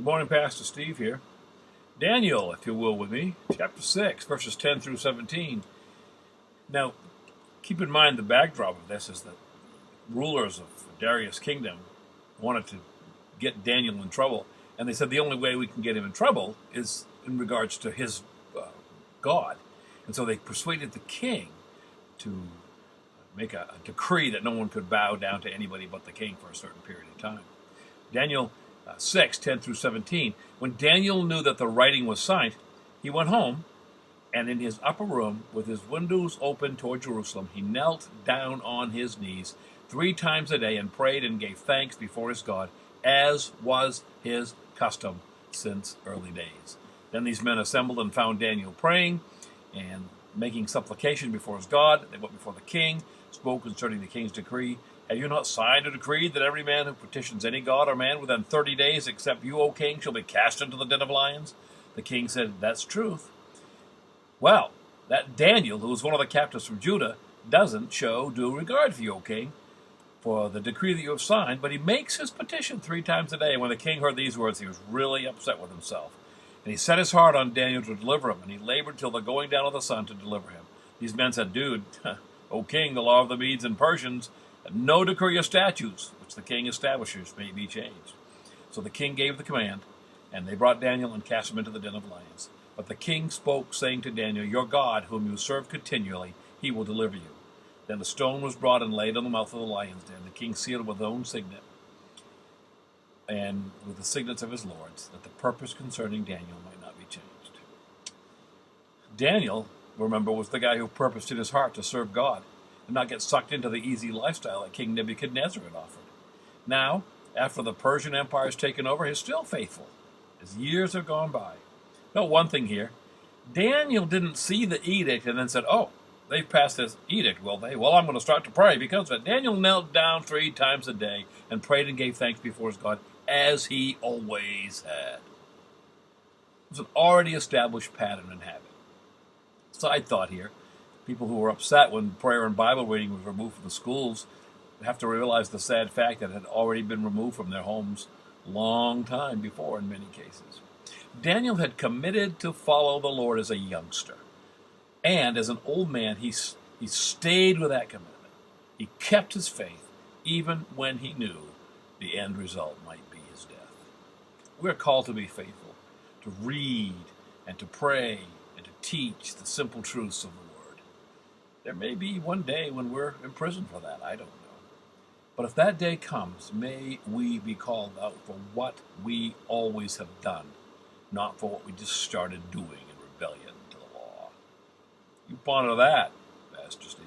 Good morning, Pastor Steve here. Daniel, if you will, with me, chapter 6, verses 10 through 17. Now, keep in mind the backdrop of this is that rulers of Darius' kingdom wanted to get Daniel in trouble, and they said the only way we can get him in trouble is in regards to his God. And so they persuaded the king to make a decree that no one could bow down to anybody but the king for a certain period of time. Daniel 6, 10 through 17. When Daniel knew that the writing was signed, he went home, and in his upper room, with his windows open toward Jerusalem, he knelt down on his knees 3 times a day and prayed and gave thanks before his God, as was his custom since early days. Then these men assembled and found Daniel praying and making supplication before his God. They went before the king, spoke concerning the king's decree. Have you not signed a decree that every man who petitions any god or man within 30 days, except you, O king, shall be cast into the den of lions? The king said, that's truth. Well, that Daniel, who was one of the captives from Judah, doesn't show due regard for you, O king, for the decree that you have signed, but he makes his petition 3 times a day. When the king heard these words, he was really upset with himself. And he set his heart on Daniel to deliver him, and he labored till the going down of the sun to deliver him. These men said, dude, O king, the law of the Medes and Persians, no decree or statutes which the king establishes may be changed. So the king gave the command, and they brought Daniel and cast him into the den of lions. But the king spoke, saying to Daniel, your God, whom you serve continually, he will deliver you. Then the stone was brought and laid on the mouth of the lion's den. The king sealed with his own signet, and with the signets of his lords, that the purpose concerning Daniel might not be changed. Daniel, remember, was the guy who purposed in his heart to serve God and not get sucked into the easy lifestyle that King Nebuchadnezzar had offered. Now, after the Persian Empire has taken over, he's still faithful, as years have gone by. Note one thing here. Daniel didn't see the edict and then said, oh, they've passed this edict, will they? Well, I'm going to start to pray because of it. Daniel knelt down 3 times a day and prayed and gave thanks before his God, as he always had. It was an already established pattern and habit. Side thought here. People who were upset when prayer and Bible reading was removed from the schools have to realize the sad fact that it had already been removed from their homes long time before in many cases. Daniel had committed to follow the Lord as a youngster. And as an old man, he stayed with that commitment. He kept his faith even when he knew the end result might be his death. We're called to be faithful, to read and to pray and to teach the simple truths of the Word. There may be one day when we're in prison for that. I don't know. But if that day comes, may we be called out for what we always have done, not for what we just started doing in rebellion to the law. You ponder that, Pastor Steve.